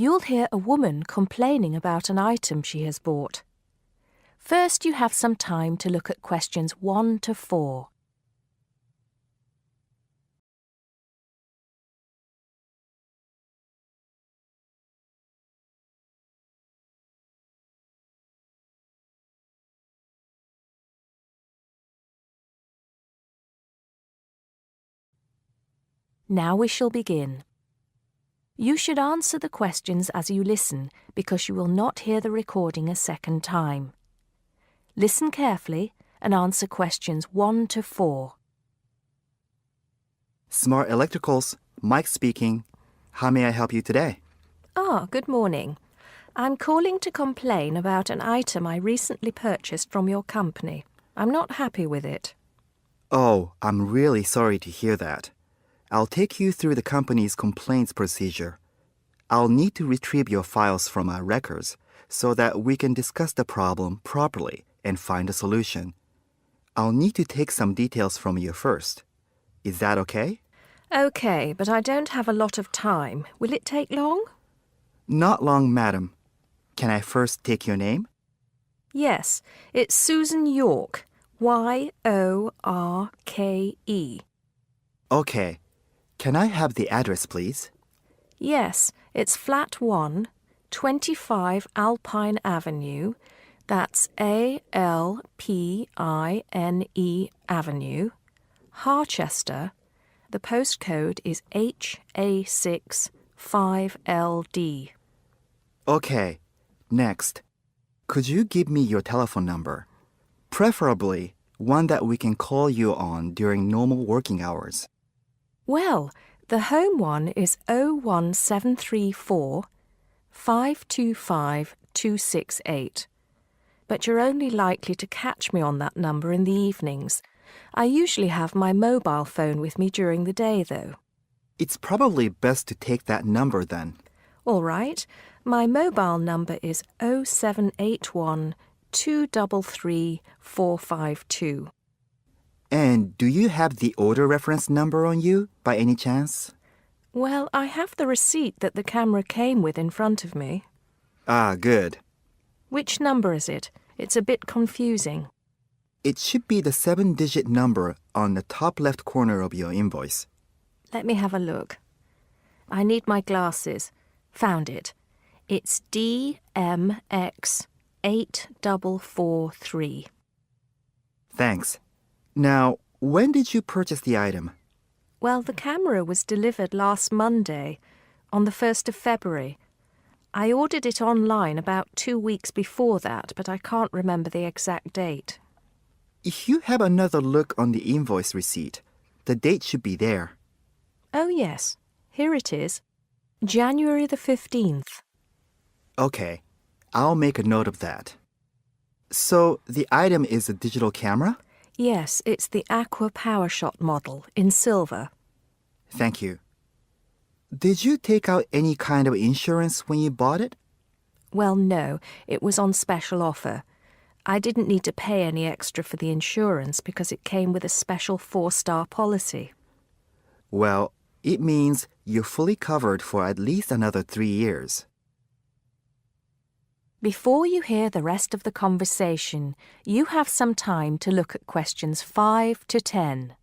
you'll hear a woman complaining about an item she has bought. First, you have some time to look at questions 1 to 4. Now we shall begin. You should answer the questions as you listen because you will not hear the recording a second time. Listen carefully and answer questions 1 to 4. Smart Electricals, Mike speaking. How may I help you today? Good morning. I'm calling to complain about an item I recently purchased from your company. I'm not happy with it. Oh, I'm really sorry to hear that. I'll take you through the company's complaints procedure. I'll need to retrieve your files from our records so that we can discuss the problem properly and find a solution. I'll need to take some details from you first. Is that okay? Okay, but I don't have a lot of time. Will it take long? Not long, madam. Can I first take your name? Yes, it's Susan Yorke. Yorke. Okay. Can I have the address, please? Yes, it's Flat 1, 25 Alpine Avenue. That's ALPINE Avenue, Harchester. The postcode is HA6 5LD. Okay. Next. Could you give me your telephone number? Preferably one that we can call you on during normal working hours. Well, the home one is 01734 525 268. But you're only likely to catch me on that number in the evenings. I usually have my mobile phone with me during the day, though. It's probably best to take that number then. All right. My mobile number is 0781 233 452. And do you have the order reference number on you, by any chance? Well, I have the receipt that the camera came with in front of me. Ah, good. Which number is it? It's a bit confusing. It should be the 7-digit number on the top left corner of your invoice. Let me have a look. I need my glasses. Found it. It's DMX8443. Thanks. Now, when did you purchase the item? Well, the camera was delivered last Monday, on the 1st of February. I ordered it online about 2 weeks before that, but I can't remember the exact date. If you have another look on the invoice receipt, the date should be there. Oh, yes. Here it is. January the 15th. Okay, I'll make a note of that. So, the item is a digital camera? Yes, it's the Aqua PowerShot model in silver. Thank you. Did you take out any kind of insurance when you bought it? Well, no, it was on special offer. I didn't need to pay any extra for the insurance because it came with a special 4-star policy. Well, it means you're fully covered for at least another 3 years. Before you hear the rest of the conversation, you have some time to look at questions 5 to 10.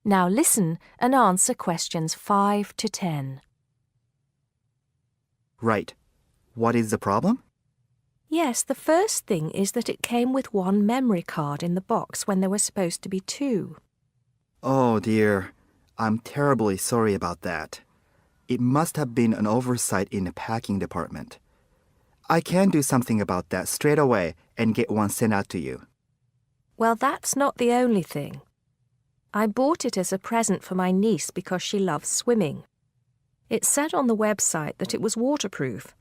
Now listen and answer questions 5 to 10. Right. What is the problem? Yes, the first thing is that it came with 1 memory card in the box when there were supposed to be 2. Oh dear, I'm terribly sorry about that. It must have been an oversight in the packing department. I can do something about that straight away and get one sent out to you. Well, that's not the only thing. I bought it as a present for my niece because she loves swimming. It said on the website that it was waterproof,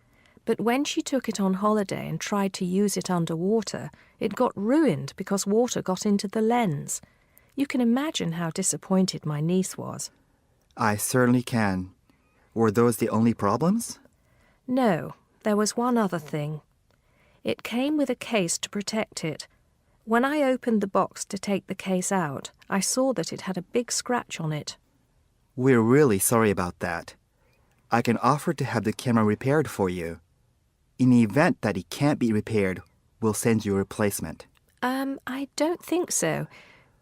But when she took it on holiday and tried to use it underwater, it got ruined because water got into the lens. You can imagine how disappointed my niece was. I certainly can. Were those the only problems? No, there was one other thing. It came with a case to protect it. When I opened the box to take the case out, I saw that it had a big scratch on it. We're really sorry about that. I can offer to have the camera repaired for you. In the event that it can't be repaired, we'll send you a replacement. I don't think so.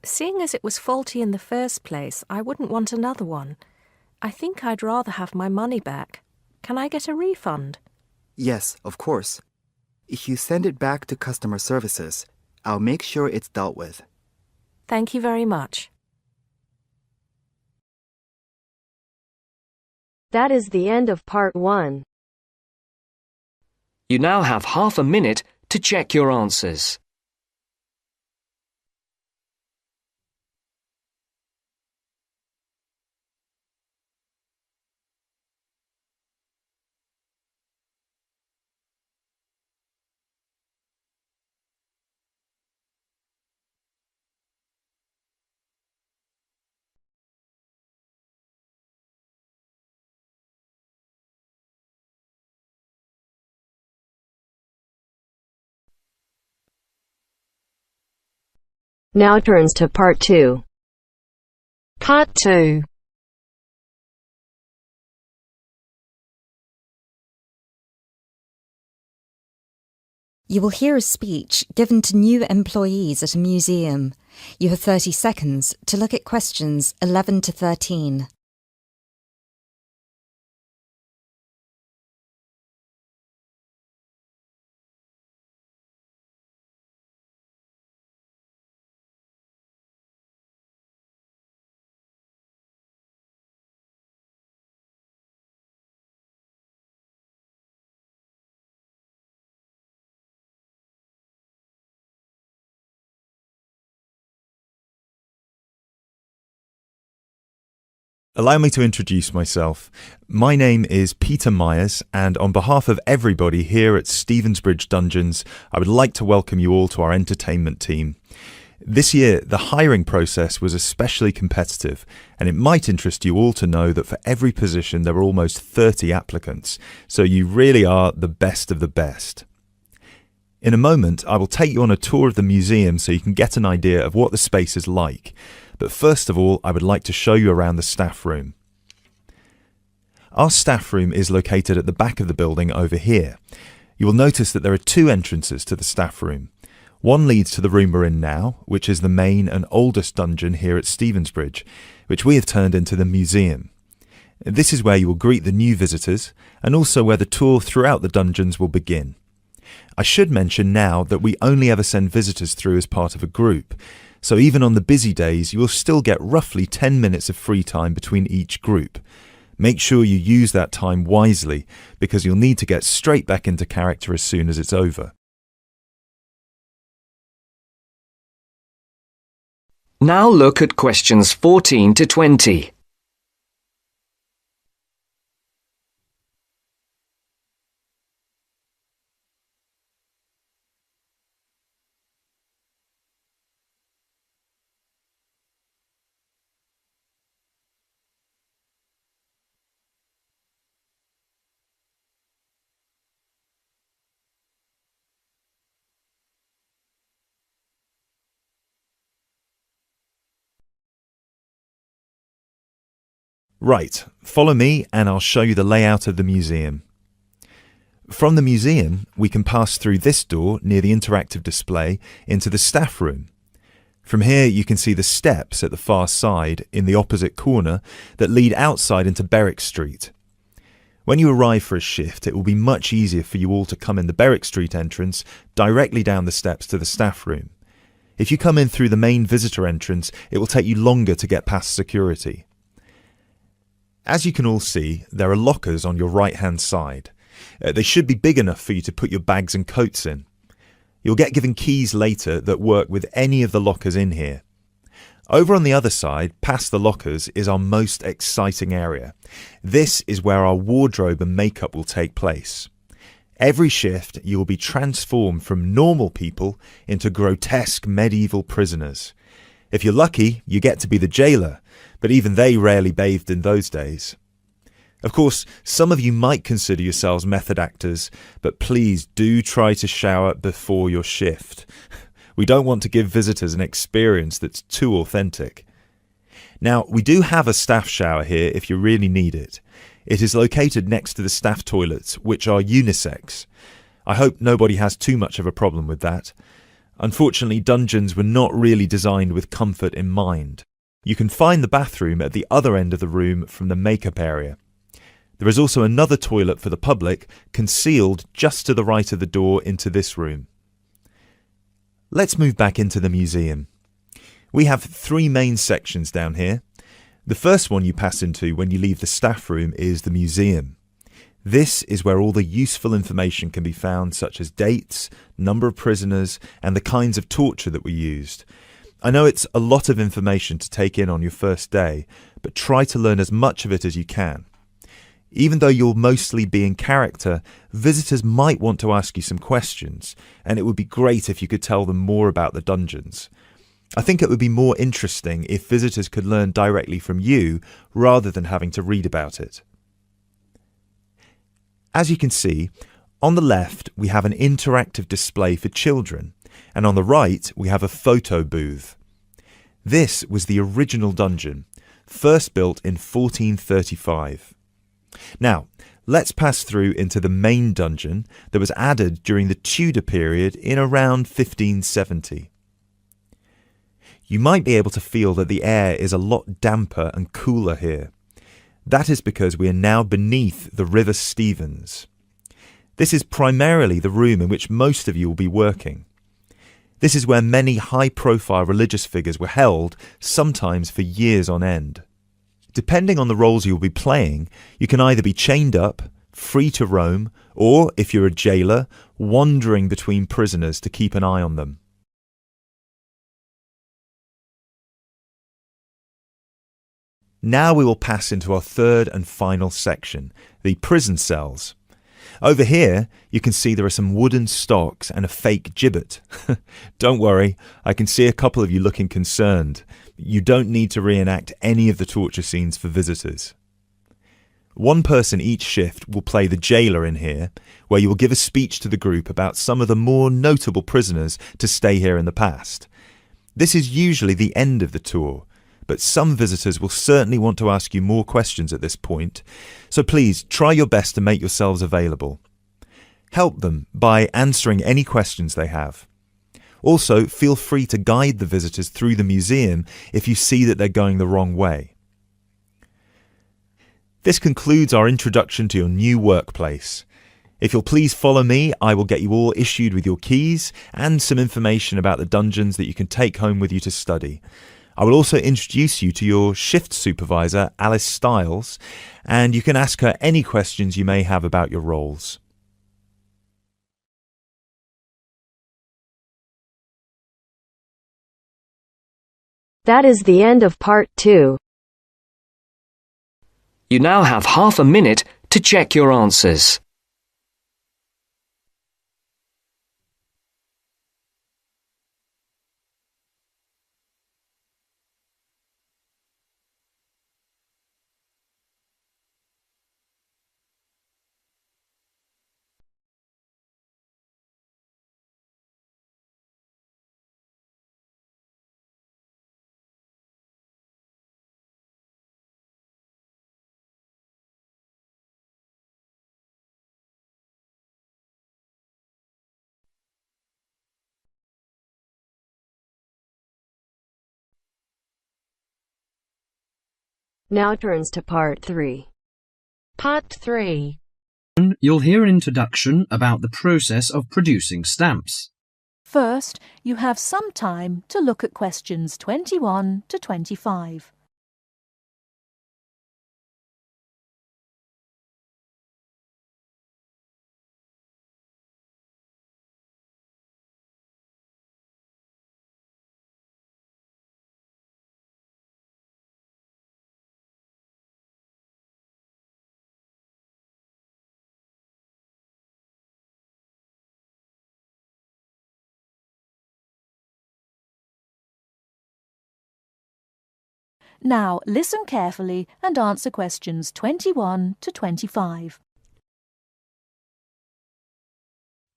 Seeing as it was faulty in the first place, I wouldn't want another one. I think I'd rather have my money back. Can I get a refund? Yes, of course. If you send it back to customer services, I'll make sure it's dealt with. Thank you very much. That is the end of part 1. You now have half a minute to check your answers. Now turns to part 2. Part 2. You will hear a speech given to new employees at a museum. You have 30 seconds to look at questions 11 to 13. Allow me to introduce myself. My name is Peter Myers, and on behalf of everybody here at Stevensbridge Dungeons, I would like to welcome you all to our entertainment team. This year, the hiring process was especially competitive, and it might interest you all to know that for every position there were almost 30 applicants, so you really are the best of the best. In a moment, I will take you on a tour of the museum so you can get an idea of what the space is like. But first of all, I would like to show you around the staff room. Our staff room is located at the back of the building over here. You will notice that there are 2 entrances to the staff room. One leads to the room we're in now, which is the main and oldest dungeon here at Stevensbridge, which we have turned into the museum. This is where you will greet the new visitors, and also where the tour throughout the dungeons will begin. I should mention now that we only ever send visitors through as part of a group, so even on the busy days you will still get roughly 10 minutes of free time between each group. Make sure you use that time wisely, because you'll need to get straight back into character as soon as it's over. Now look at questions 14 to 20. Right, follow me and I'll show you the layout of the museum. From the museum, we can pass through this door near the interactive display into the staff room. From here you can see the steps at the far side in the opposite corner that lead outside into Berwick Street. When you arrive for a shift, it will be much easier for you all to come in the Berwick Street entrance directly down the steps to the staff room. If you come in through the main visitor entrance, it will take you longer to get past security. As you can all see, there are lockers on your right-hand side. They should be big enough for you to put your bags and coats in. You'll get given keys later that work with any of the lockers in here. Over on the other side, past the lockers, is our most exciting area. This is where our wardrobe and makeup will take place. Every shift, you will be transformed from normal people into grotesque medieval prisoners. If you're lucky, you get to be the jailer, but even they rarely bathed in those days. Of course, some of you might consider yourselves method actors, but please do try to shower before your shift. We don't want to give visitors an experience that's too authentic. Now, we do have a staff shower here if you really need it. It is located next to the staff toilets, which are unisex. I hope nobody has too much of a problem with that. Unfortunately, dungeons were not really designed with comfort in mind. You can find the bathroom at the other end of the room from the makeup area. There is also another toilet for the public, concealed just to the right of the door into this room. Let's move back into the museum. We have 3 main sections down here. The first one you pass into when you leave the staff room is the museum. This is where all the useful information can be found, such as dates, number of prisoners, and the kinds of torture that were used. I know it's a lot of information to take in on your first day, but try to learn as much of it as you can. Even though you'll mostly be in character, visitors might want to ask you some questions, and it would be great if you could tell them more about the dungeons. I think it would be more interesting if visitors could learn directly from you rather than having to read about it. As you can see, on the left we have an interactive display for children, and on the right we have a photo booth. This was the original dungeon, first built in 1435. Now, let's pass through into the main dungeon that was added during the Tudor period in around 1570. You might be able to feel that the air is a lot damper and cooler here. That is because we are now beneath the River Stevens. This is primarily the room in which most of you will be working. This is where many high-profile religious figures were held, sometimes for years on end. Depending on the roles you'll be playing, you can either be chained up, free to roam, or, if you're a jailer, wandering between prisoners to keep an eye on them. Now we will pass into our third and final section, the prison cells. Over here, you can see there are some wooden stocks and a fake gibbet. Don't worry, I can see a couple of you looking concerned. You don't need to reenact any of the torture scenes for visitors. One person each shift will play the jailer in here, where you will give a speech to the group about some of the more notable prisoners to stay here in the past. This is usually the end of the tour, but some visitors will certainly want to ask you more questions at this point, so please try your best to make yourselves available. Help them by answering any questions they have. Also, feel free to guide the visitors through the museum if you see that they're going the wrong way. This concludes our introduction to your new workplace. If you'll please follow me, I will get you all issued with your keys and some information about the dungeons that you can take home with you to study. I will also introduce you to your shift supervisor, Alice Stiles, and you can ask her any questions you may have about your roles. That is the end of part 2. You now have half a minute to check your answers. Now turns to part 3. Part 3. You'll hear an introduction about the process of producing stamps. First, you have some time to look at questions 21 to 25. Now listen carefully and answer questions 21 to 25.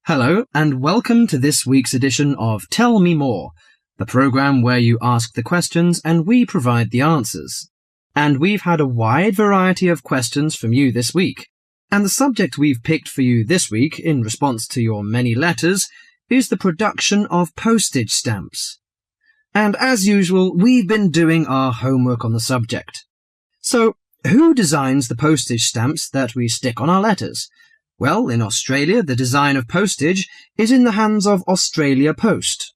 Hello, and welcome to this week's edition of Tell Me More, the programme where you ask the questions and we provide the answers. And we've had a wide variety of questions from you this week. And the subject we've picked for you this week, in response to your many letters, is the production of postage stamps. And as usual, we've been doing our homework on the subject. So, who designs the postage stamps that we stick on our letters? Well, in Australia, the design of postage is in the hands of Australia Post.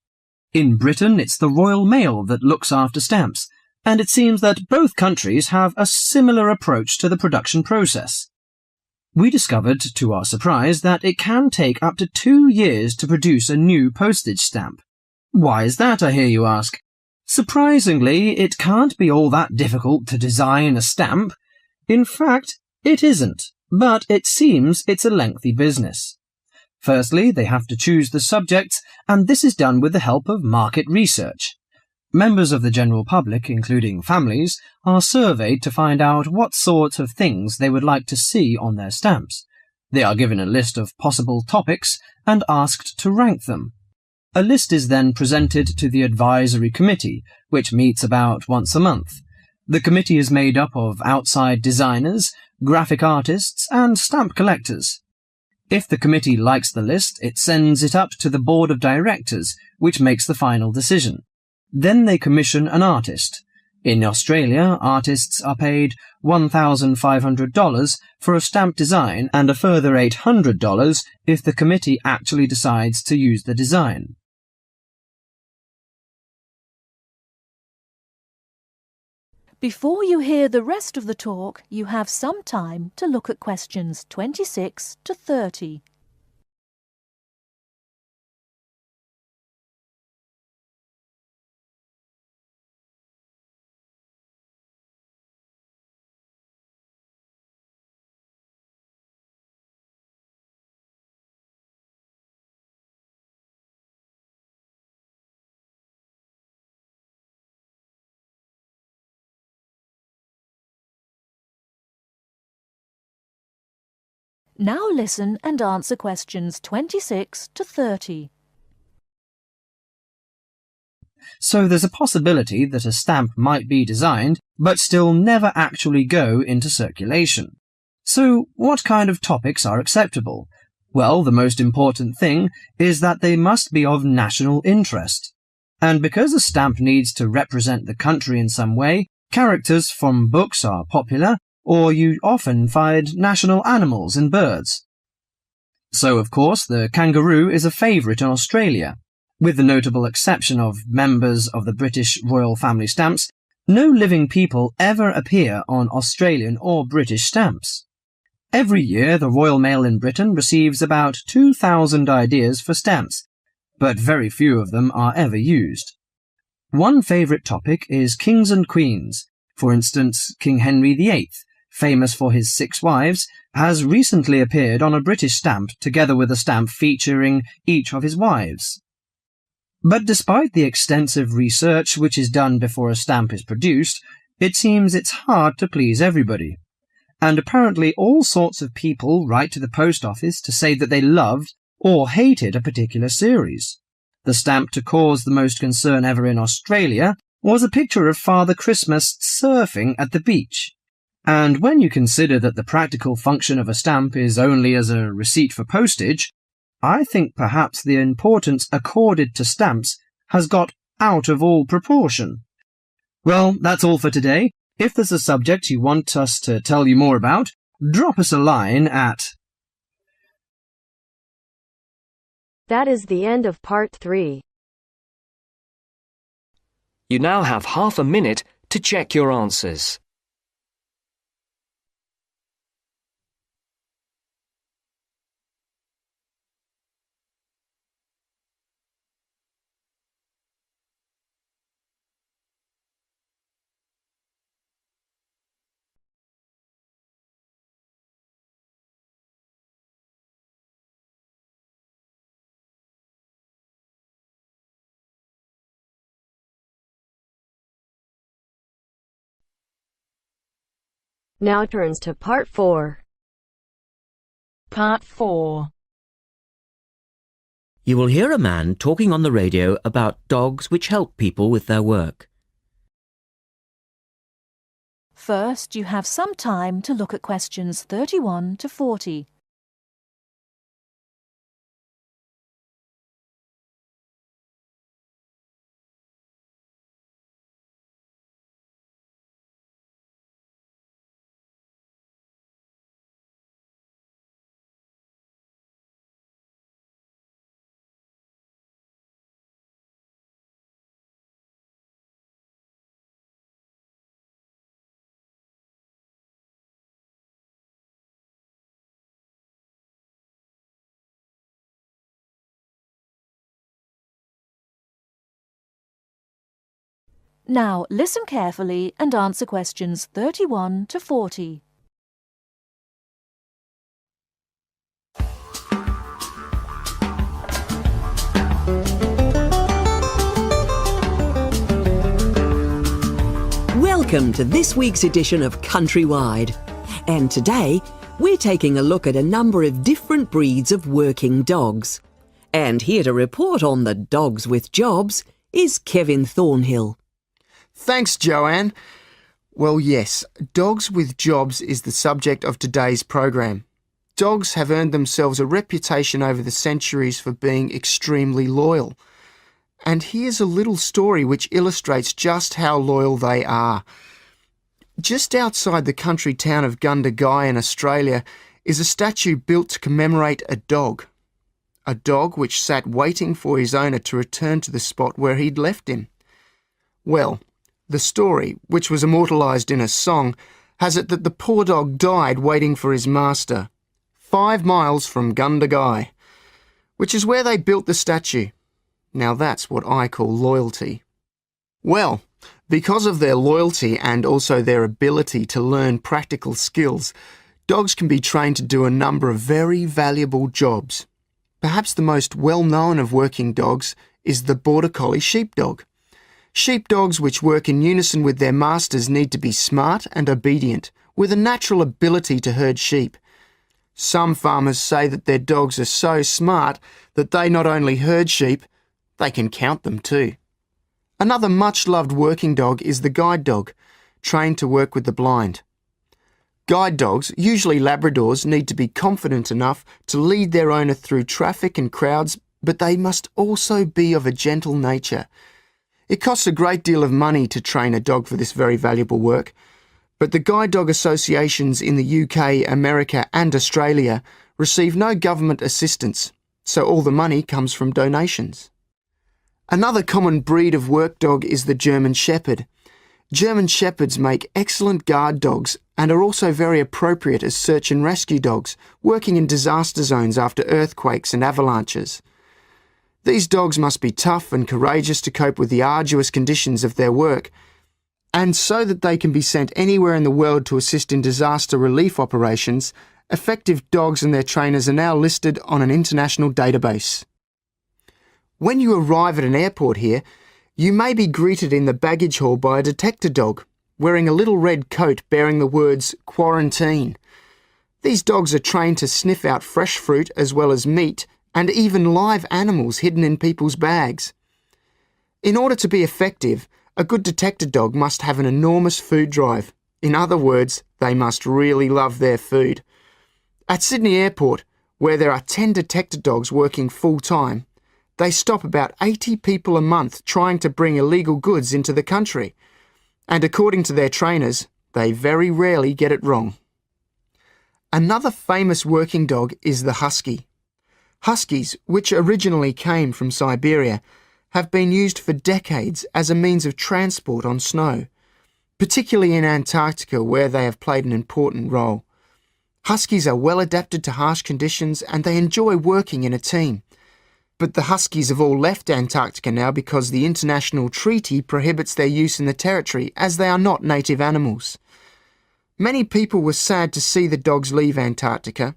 In Britain, it's the Royal Mail that looks after stamps, and it seems that both countries have a similar approach to the production process. We discovered, to our surprise, that it can take up to 2 years to produce a new postage stamp. Why is that, I hear you ask? Surprisingly, it can't be all that difficult to design a stamp. In fact, it isn't. But it seems it's a lengthy business. Firstly, they have to choose the subjects, and this is done with the help of market research. Members of the general public, including families, are surveyed to find out what sorts of things they would like to see on their stamps. They are given a list of possible topics and asked to rank them. A list is then presented to the advisory committee, which meets about once a month. The committee is made up of outside designers, graphic artists, and stamp collectors. If the committee likes the list, it sends it up to the board of directors, which makes the final decision. Then they commission an artist. In Australia, artists are paid $1,500 for a stamp design and a further $800 if the committee actually decides to use the design. Before you hear the rest of the talk, you have some time to look at questions 26 to 30. Now listen and answer questions 26 to 30. So there's a possibility that a stamp might be designed, but still never actually go into circulation. So what kind of topics are acceptable? Well, the most important thing is that they must be of national interest. And because a stamp needs to represent the country in some way, characters from books are popular, or you often find national animals and birds. So, of course, the kangaroo is a favourite in Australia. With the notable exception of members of the British royal family stamps, no living people ever appear on Australian or British stamps. Every year, the Royal Mail in Britain receives about 2,000 ideas for stamps, but very few of them are ever used. One favourite topic is kings and queens. For instance, King Henry VIII, famous for his 6 wives, has recently appeared on a British stamp together with a stamp featuring each of his wives. But despite the extensive research which is done before a stamp is produced, it seems it's hard to please everybody. And apparently all sorts of people write to the post office to say that they loved or hated a particular series. The stamp to cause the most concern ever in Australia was a picture of Father Christmas surfing at the beach. And when you consider that the practical function of a stamp is only as a receipt for postage, I think perhaps the importance accorded to stamps has got out of all proportion. Well, that's all for today. If there's a subject you want us to tell you more about, drop us a line at... That is the end of part 3. You now have half a minute to check your answers. Now turns to part 4. Part 4. You will hear a man talking on the radio about dogs which help people with their work. First, you have some time to look at questions 31 to 40. Now, listen carefully and answer questions 31 to 40. Welcome to this week's edition of Countrywide. And today, we're taking a look at a number of different breeds of working dogs. And here to report on the dogs with jobs is Kevin Thornhill. Thanks, Joanne. Well, yes, dogs with jobs is the subject of today's program. Dogs have earned themselves a reputation over the centuries for being extremely loyal. And here's a little story which illustrates just how loyal they are. Just outside the country town of Gundagai in Australia is a statue built to commemorate a dog. A dog which sat waiting for his owner to return to the spot where he'd left him. Well, the story, which was immortalised in a song, has it that the poor dog died waiting for his master, 5 miles from Gundagai, which is where they built the statue. Now that's what I call loyalty. Well, because of their loyalty and also their ability to learn practical skills, dogs can be trained to do a number of very valuable jobs. Perhaps the most well-known of working dogs is the Border Collie sheepdog. Sheepdogs which work in unison with their masters need to be smart and obedient, with a natural ability to herd sheep. Some farmers say that their dogs are so smart that they not only herd sheep, they can count them too. Another much-loved working dog is the guide dog, trained to work with the blind. Guide dogs, usually Labradors, need to be confident enough to lead their owner through traffic and crowds, but they must also be of a gentle nature. It costs a great deal of money to train a dog for this very valuable work, but the guide dog associations in the UK, America and Australia receive no government assistance, so all the money comes from donations. Another common breed of work dog is the German Shepherd. German Shepherds make excellent guard dogs and are also very appropriate as search and rescue dogs, working in disaster zones after earthquakes and avalanches. These dogs must be tough and courageous to cope with the arduous conditions of their work, and so that they can be sent anywhere in the world to assist in disaster relief operations, effective dogs and their trainers are now listed on an international database. When you arrive at an airport here, you may be greeted in the baggage hall by a detector dog, wearing a little red coat bearing the words "Quarantine". These dogs are trained to sniff out fresh fruit as well as meat, and even live animals hidden in people's bags. In order to be effective, a good detector dog must have an enormous food drive. In other words, they must really love their food. At Sydney Airport, where there are 10 detector dogs working full-time, they stop about 80 people a month trying to bring illegal goods into the country. And according to their trainers, they very rarely get it wrong. Another famous working dog is the husky. Huskies, which originally came from Siberia, have been used for decades as a means of transport on snow, particularly in Antarctica where they have played an important role. Huskies are well adapted to harsh conditions and they enjoy working in a team. But the Huskies have all left Antarctica now because the international treaty prohibits their use in the territory as they are not native animals. Many people were sad to see the dogs leave Antarctica,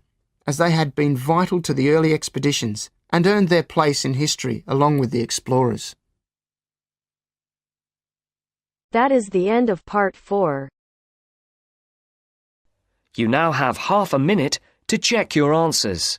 as they had been vital to the early expeditions and earned their place in history along with the explorers. That is the end of part 4. You now have half a minute to check your answers.